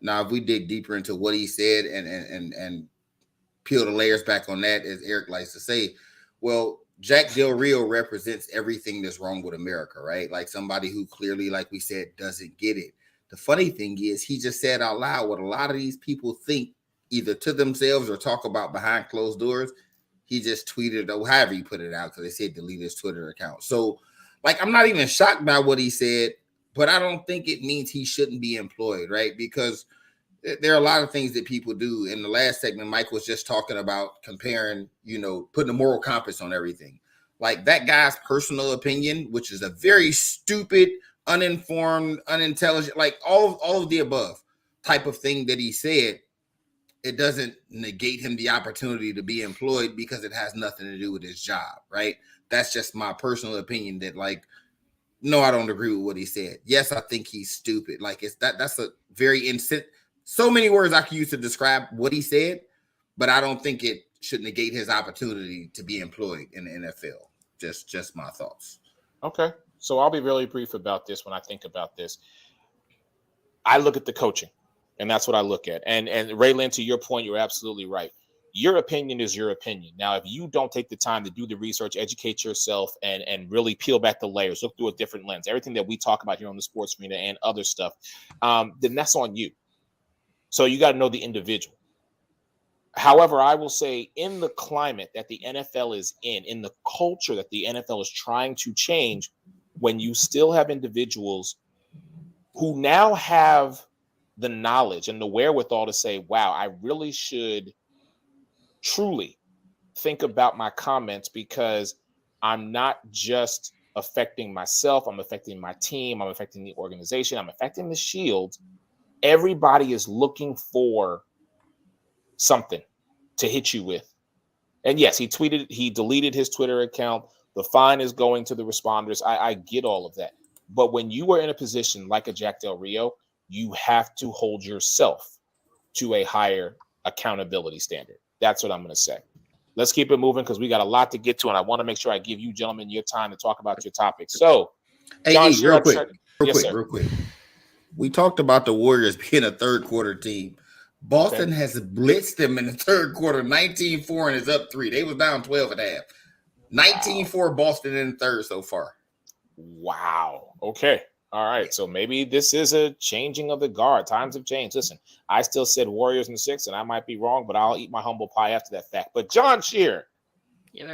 Now if we dig deeper into what he said and peel the layers back on that, as Eric likes to say, well, Jack Del Rio represents everything that's wrong with America, right? Like somebody who clearly, like we said, doesn't get it. The funny thing is he just said out loud what a lot of these people think either to themselves or talk about behind closed doors. He just tweeted, or however he put it out, because they said delete his Twitter account. So, like, I'm not even shocked by what he said, but I don't think it means he shouldn't be employed, right? Because there are a lot of things that people do. In the last segment, Mike was just talking about comparing, putting a moral compass on everything. Like that guy's personal opinion, which is a very stupid, uninformed, unintelligent, like all of the above type of thing that he said, it doesn't negate him the opportunity to be employed because it has nothing to do with his job, right? That's just my personal opinion that, like, no, I don't agree with what he said. Yes, I think he's stupid. Like that's a very so many words I could use to describe what he said, but I don't think it should negate his opportunity to be employed in the NFL. Just my thoughts. Okay. So I'll be really brief about this. When I think about this, I look at the coaching, and that's what I look at. And Raylan, to your point, you're absolutely right. Your opinion is your opinion. Now, if you don't take the time to do the research, educate yourself, and really peel back the layers, look through a different lens, everything that we talk about here on the sports arena and other stuff, then that's on you. So you got to know the individual. However, I will say in the climate that the NFL is in the culture that the NFL is trying to change, when you still have individuals who now have the knowledge and the wherewithal to say, wow, I really should truly think about my comments, because I'm not just affecting myself, I'm affecting my team, I'm affecting the organization, I'm affecting the Shield. Everybody is looking for something to hit you with. And yes, he deleted his Twitter account. The fine is going to the responders. I get all of that. But when you are in a position like a Jack Del Rio, you have to hold yourself to a higher accountability standard. That's what I'm going to say. Let's keep it moving, because we got a lot to get to, and I want to make sure I give you gentlemen your time to talk about your topics. So, John, real quick. We talked about the Warriors being a third quarter team. Boston has blitzed them in the third quarter, 19-4, and is up 3. They was down 12 at half. 19-4 Boston in the third so far. Wow. Okay. All right, so maybe this is a changing of the guard. Times have changed. Listen, I still said Warriors in 6, and I might be wrong, but I'll eat my humble pie after that fact. But John Shear,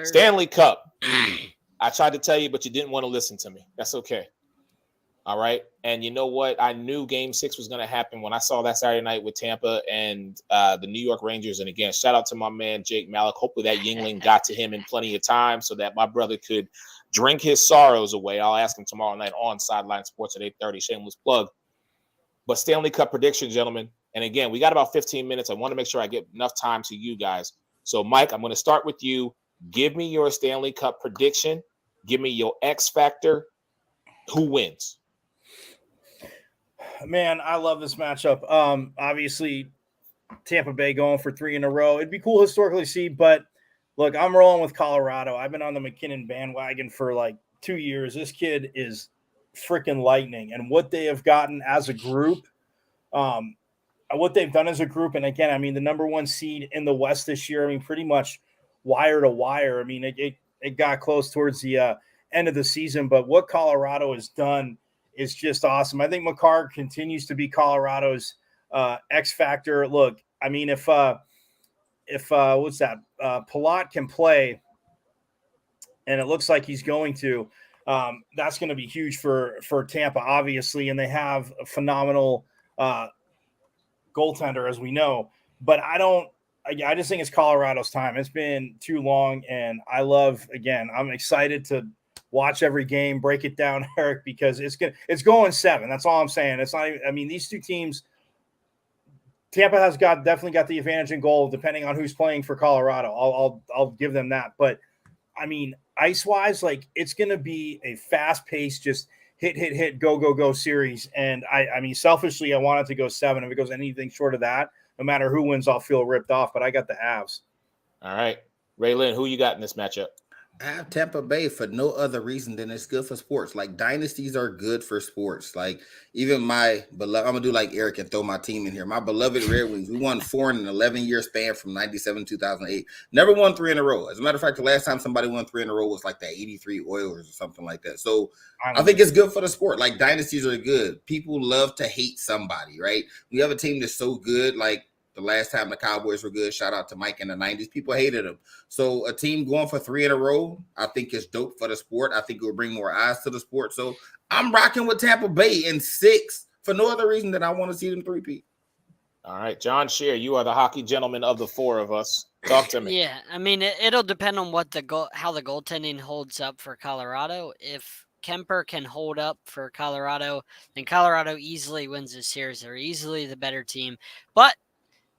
Stanley Cup. I tried to tell you, but you didn't want to listen to me. That's okay. All right. And you know what? I knew Game 6 was going to happen when I saw that Saturday night with Tampa and the New York Rangers. And again, shout out to my man, Jake Malik. Hopefully that Yingling got to him in plenty of time so that my brother could drink his sorrows away. I'll ask him tomorrow night on Sideline Sports at 8:30. Shameless plug. But Stanley Cup prediction, gentlemen. And again, we got about 15 minutes. I want to make sure I get enough time to you guys. So, Mike, I'm going to start with you. Give me your Stanley Cup prediction. Give me your X factor. Who wins? Man, I love this matchup. Obviously, Tampa Bay going for 3 in a row. It'd be cool historically to see, but look, I'm rolling with Colorado. I've been on the McKinnon bandwagon for like 2 years. This kid is freaking lightning, and what they have gotten as a group, what they've done as a group, and again, I mean, the number 1 seed in the West this year, I mean, pretty much wire to wire. I mean, it got close towards the end of the season, but what Colorado has done is just awesome. I think Makar continues to be Colorado's X factor. Look, I mean, if what's that? Palat can play, and it looks like he's going to. That's going to be huge for Tampa, obviously, and they have a phenomenal goaltender, as we know. But I just think it's Colorado's time. It's been too long, and I'm excited to watch every game, break it down, Eric, because it's going 7. That's all I'm saying. It's not even, I mean, these two teams, Tampa has definitely got the advantage in goal, depending on who's playing for Colorado. I'll give them that. But I mean, ice-wise, like, it's going to be a fast-paced, just hit, go series. And I mean, selfishly, I want it to go 7. If it goes anything short of that, no matter who wins, I'll feel ripped off. But I got the Avs. All right. Raylin, who you got in this matchup? I have Tampa Bay for no other reason than it's good for sports. Like, dynasties are good for sports. Like, even my beloved, I'm gonna do like Eric and throw my team in here. My beloved Red Wings, we won 4 in an 11-year span from 97 to 2008. Never won 3 in a row. As a matter of fact, the last time somebody won 3 in a row was like that 83 Oilers or something like that. So I think it's good for the sport. Like, dynasties are good. People love to hate somebody, right? We have a team that's so good, like the last time the Cowboys were good, shout out to Mike in the 90s, people hated them. So a team going for 3 in a row, I think is dope for the sport. I think it will bring more eyes to the sport. So I'm rocking with Tampa Bay in 6 for no other reason than I want to see them three-peat. All right, John Shear, you are the hockey gentleman of the 4 of us. Talk to me. Yeah, I mean, it'll depend on what how the goaltending holds up for Colorado. If Kemper can hold up for Colorado, then Colorado easily wins this series. They're easily the better team. But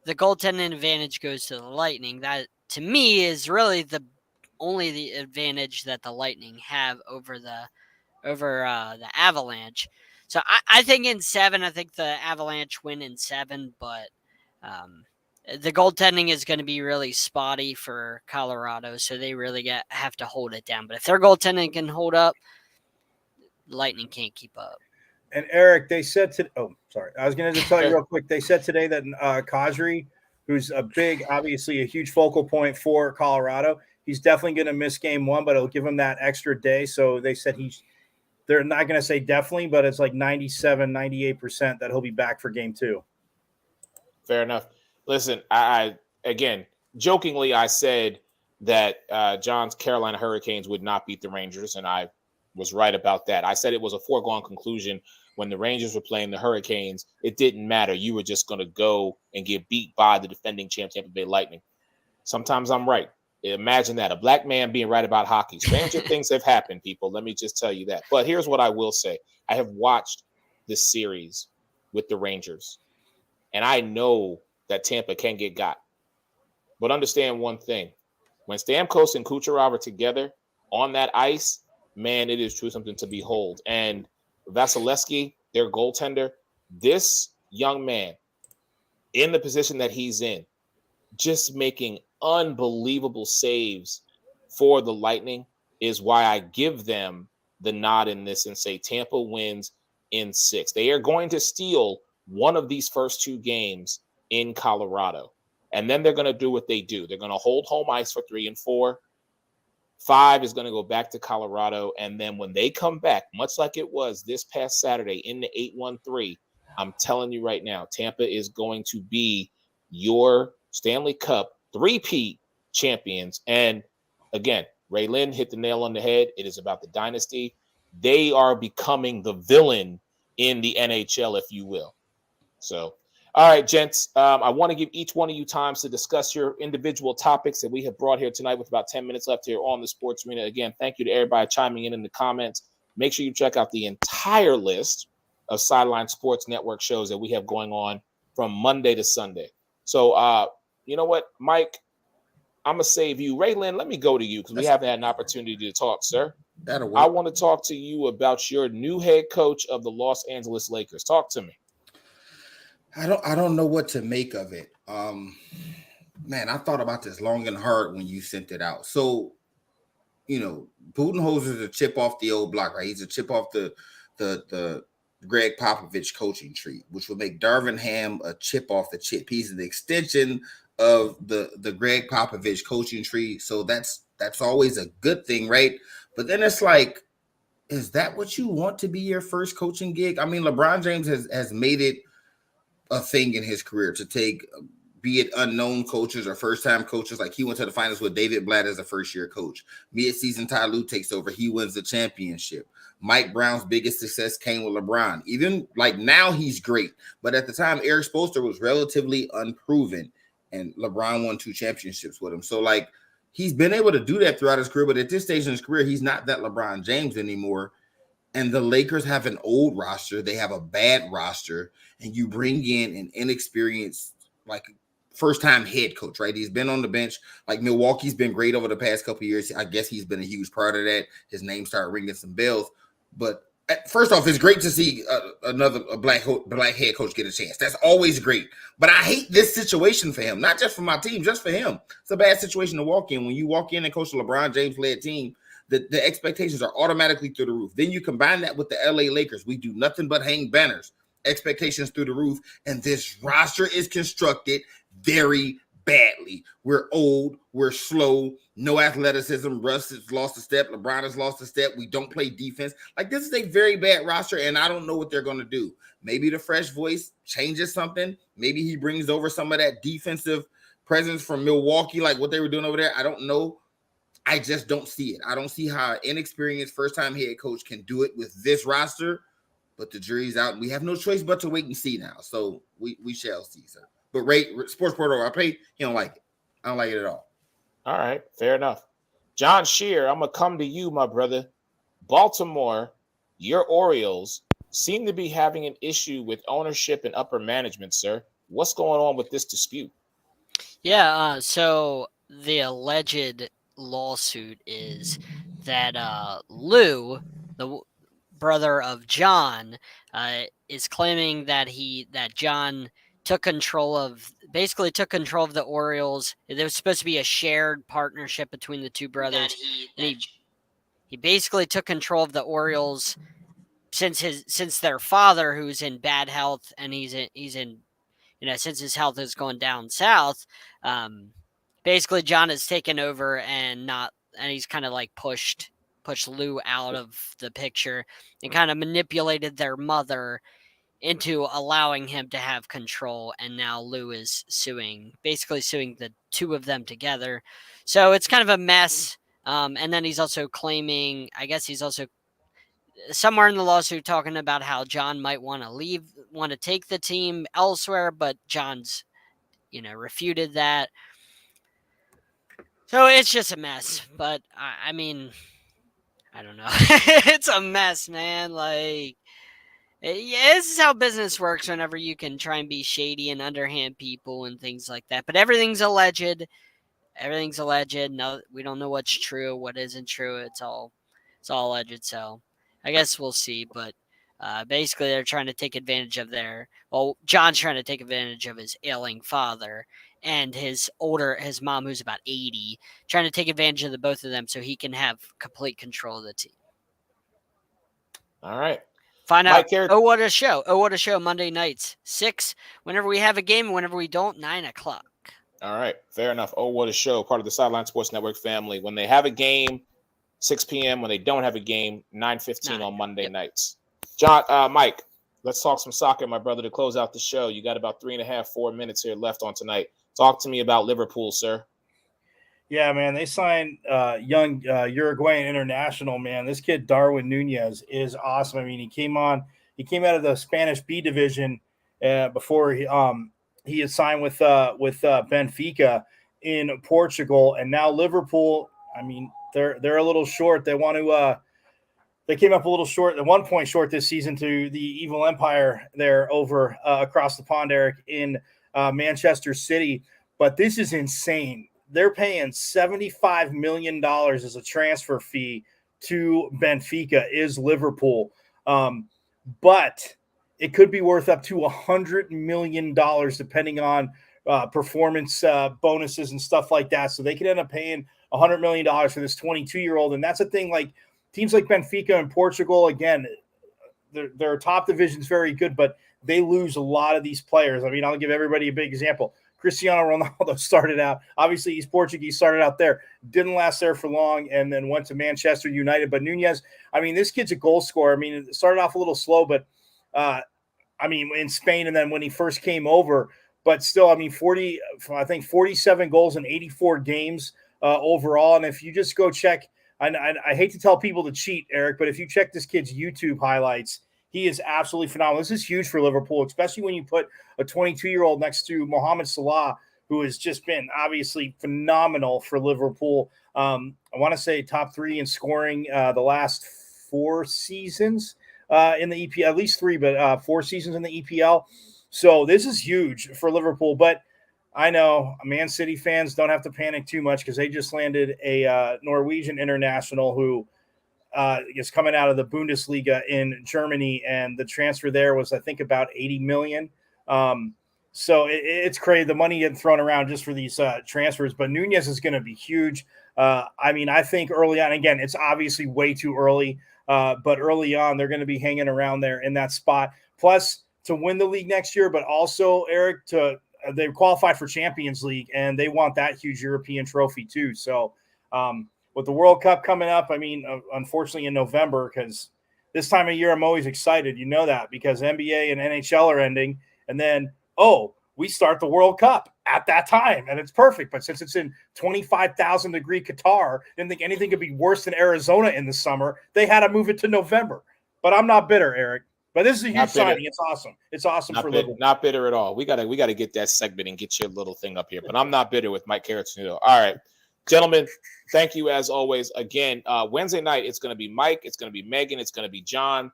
the goaltending advantage goes to the Lightning. That, to me, is really the advantage that the Lightning have over the Avalanche. So I think in 7, I think the Avalanche win in 7, but the goaltending is going to be really spotty for Colorado, so they really have to hold it down. But if their goaltending can hold up, Lightning can't keep up. And Eric, they said I was going to just tell you real quick. They said today that Kadri, who's obviously a huge focal point for Colorado, he's definitely going to miss game 1, but it'll give him that extra day. So they said they're not going to say definitely, but it's like 97, 98% that he'll be back for game 2. Fair enough. Listen, I again, jokingly, I said that John's Carolina Hurricanes would not beat the Rangers, and I was right about that. I said it was a foregone conclusion when the Rangers were playing the Hurricanes. It didn't matter. You were just going to go and get beat by the defending champ Tampa Bay Lightning. Sometimes I'm right. Imagine that, a black man being right about hockey. Stranger things have happened, people. Let me just tell you that. But here's what I will say. I have watched this series with the Rangers, and I know that Tampa can get got. But understand one thing. When Stamkos and Kucherov are together on that ice, man, it is truly something to behold. And Vasilevsky, their goaltender, this young man in the position that he's in, just making unbelievable saves for the Lightning is why I give them the nod in this and say Tampa wins in 6. They are going to steal one of these first 2 games in Colorado. And then they're going to do what they do. They're going to hold home ice for 3 and 4. 5 is going to go back to Colorado. And then when they come back, much like it was this past Saturday in the 8-1-3, I'm telling you right now, Tampa is going to be your Stanley Cup three-peat champions. And again, Ray Lynn hit the nail on the head. It is about the dynasty. They are becoming the villain in the NHL, if you will. So, all right, gents, I want to give each one of you times to discuss your individual topics that we have brought here tonight with about 10 minutes left here on the Sports Arena. Again, thank you to everybody chiming in the comments. Make sure you check out the entire list of Sideline Sports Network shows that we have going on from Monday to Sunday. So, you know what, Mike, I'm going to save you. Raylan, let me go to you because we haven't had an opportunity to talk, sir. I want to talk to you about your new head coach of the Los Angeles Lakers. Talk to me. I don't know what to make of it. Man, I thought about this long and hard when you sent it out. So, Budenholzer is a chip off the old block, right? He's a chip off the Greg Popovich coaching tree, which will make Darvin Ham a chip off the chip. He's an extension of the Greg Popovich coaching tree. So that's always a good thing, right? But then it's like, is that what you want to be your first coaching gig? I mean, LeBron James has made it a thing in his career to take, be it unknown coaches or first-time coaches. Like he went to the finals with David Blatt as a first-year coach. Mid-season, Ty Lue takes over. He wins the championship. Mike Brown's biggest success came with LeBron. Even like now he's great. But at the time, Eric Spoelstra was relatively unproven. And LeBron won 2 championships with him. So like he's been able to do that throughout his career. But at this stage in his career, he's not that LeBron James anymore. And the Lakers have an old roster. They have a bad roster. And you bring in an inexperienced, like, first-time head coach, right? He's been on the bench. Like, Milwaukee's been great over the past couple of years. I guess he's been a huge part of that. His name started ringing some bells. But first off, it's great to see a black head coach get a chance. That's always great. But I hate this situation for him. Not just for my team, just for him. It's a bad situation to walk in. When you walk in and coach a LeBron James-led team, the expectations are automatically through the roof. Then you combine that with the LA Lakers. We do nothing but hang banners. Expectations through the roof. And this roster is constructed very badly. We're old. We're slow. No athleticism. Russ has lost a step. LeBron has lost a step. We don't play defense. Like, this is a very bad roster, and I don't know what they're going to do. Maybe the fresh voice changes something. Maybe he brings over some of that defensive presence from Milwaukee, like what they were doing over there. I don't know. I just don't see it. I don't see how an inexperienced first-time head coach can do it with this roster, but the jury's out. We have no choice but to wait and see now. So we shall see, sir. But Sports Portal, I pay. He don't like it. I don't like it at all. All right, fair enough. John Shear, I'm going to come to you, my brother. Baltimore, your Orioles seem to be having an issue with ownership and upper management, sir. What's going on with this dispute? Yeah, so the alleged lawsuit is that Lou, the brother of John, is claiming that John took control of the Orioles. There was supposed to be a shared partnership between the two brothers. He basically took control of the Orioles since their father, who's in bad health, and he's in since his health has gone down south. Basically, John has taken over and he's kind of like pushed Lou out of the picture and kind of manipulated their mother into allowing him to have control. And now Lou is basically suing the two of them together. So it's kind of a mess. And then he's also claiming, I guess he's also somewhere in the lawsuit talking about how John might want to take the team elsewhere, but John's, refuted that. So it's just a mess, but I mean, I don't know. It's a mess, man. Like, yeah, this is how business works whenever you can try and be shady and underhand people and things like that. But everything's alleged. No, we don't know what's true, what isn't true. It's all alleged. So I guess we'll see. But basically, they're trying to take advantage of John's trying to take advantage of his ailing father and his mom, who's about 80, trying to take advantage of the both of them so he can have complete control of the team. All right. Find out. Oh, what a show. Oh, what a show. Monday nights, 6. Whenever we have a game, whenever we don't, 9 o'clock. All right. Fair enough. Oh, what a show. Part of the Sideline Sports Network family. When they have a game, 6 p.m. when they don't have a game, 9:15 on Monday nights. John, Mike, let's talk some soccer, my brother, to close out the show. You got about 3.5-4 minutes here left on tonight. Talk to me about Liverpool, sir. Yeah, man, they signed young Uruguayan international, man. This kid, Darwin Nunez, is awesome. I mean, he came out of the Spanish B division before he had signed with Benfica in Portugal, and now Liverpool. I mean, they're a little short. They want to they came up a little short at one point short this season to the evil empire there over across the pond, Eric, in Manchester City. But this is insane. They're paying $75 million as a transfer fee to Benfica, is Liverpool. But it could be worth up to $100 million depending on performance bonuses and stuff like that. So they could end up paying $100 million for this 22-year-old. And that's a thing, like teams like Benfica and Portugal, again, their top division is very good, but they lose a lot of these players. I mean, I'll give everybody a big example. Cristiano Ronaldo started out, obviously he's Portuguese, started out there, didn't last there for long, and then went to Manchester United. But Nunez, I mean, this kid's a goal scorer. I mean, it started off a little slow, but I mean, in Spain, and then when he first came over, but still, I mean, 47 goals in 84 games overall. And if you just go check, I hate to tell people to cheat, Eric, but if you check this kid's YouTube highlights, he is absolutely phenomenal. This is huge for Liverpool, especially when you put a 22-year-old next to Mohamed Salah, who has just been obviously phenomenal for Liverpool. I want to say top 3 in scoring the last 4 seasons in the EPL, at least 3, but 4 seasons in the EPL. So this is huge for Liverpool. But I know Man City fans don't have to panic too much because they just landed a Norwegian international who is coming out of the Bundesliga in Germany, and the transfer there was, I think, about $80 million. So it's crazy, the money getting thrown around just for these transfers. But Nunez is going to be huge. I mean, I think early on, again, it's obviously way too early, but early on, they're going to be hanging around there in that spot. Plus, to win the league next year, but also, Eric, they qualified for Champions League, and they want that huge European trophy too. So, with the World Cup coming up, I mean, unfortunately in November, because this time of year I'm always excited. You know that, because NBA and NHL are ending. And then, we start the World Cup at that time, and it's perfect. But since it's in 25,000-degree Qatar, didn't think anything could be worse than Arizona in the summer. They had to move it to November. But I'm not bitter, Eric. But this is a huge signing. It's awesome. It's awesome for Liverpool. Not bitter at all. We gotta get that segment and get your little thing up here. But I'm not bitter with Mike Carrotino. All right. Gentlemen, thank you as always. Again, Wednesday night, it's going to be Mike, it's going to be Megan, it's going to be John,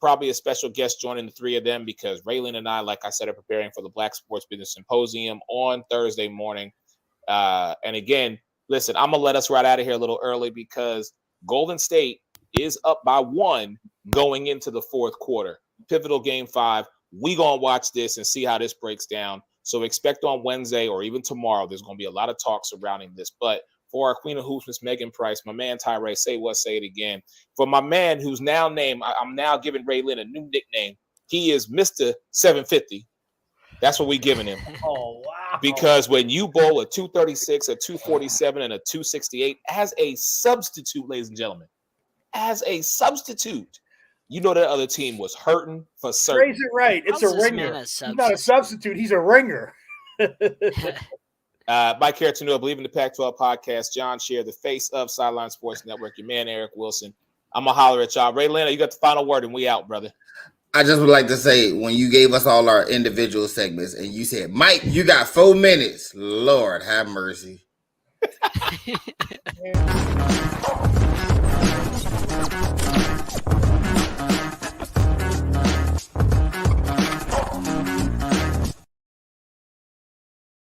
probably a special guest joining the 3 of them, because Raylan and I, like I said, are preparing for the Black Sports Business Symposium on Thursday morning. And again, listen, I'm going to let us right out of here a little early because Golden State is up by 1 going into the 4th quarter. Pivotal game 5. We going to watch this and see how this breaks down. So expect on Wednesday or even tomorrow, there's going to be a lot of talk surrounding this. But for our Queen of Hoops, Miss Megan Price, my man Tyree, say it again. For my man who's now named, I'm now giving Raylin a new nickname. He is Mr. 750. That's what we're giving him. Oh, wow. Because when you bowl a 236, a 247, and a 268 as a substitute, ladies and gentlemen, as a substitute, you know that other team was hurting for certain. Phrase it right. It's a ringer. He's not a substitute. He's a ringer. Mike Carrotino, I believe in the Pac-12 podcast. John Scheer, the face of Sideline Sports Network. Your man, Eric Wilson. I'm going to holler at y'all. Ray Lana, you got the final word, and we out, brother. I just would like to say, when you gave us all our individual segments and you said, Mike, you got 4 minutes. Lord, have mercy.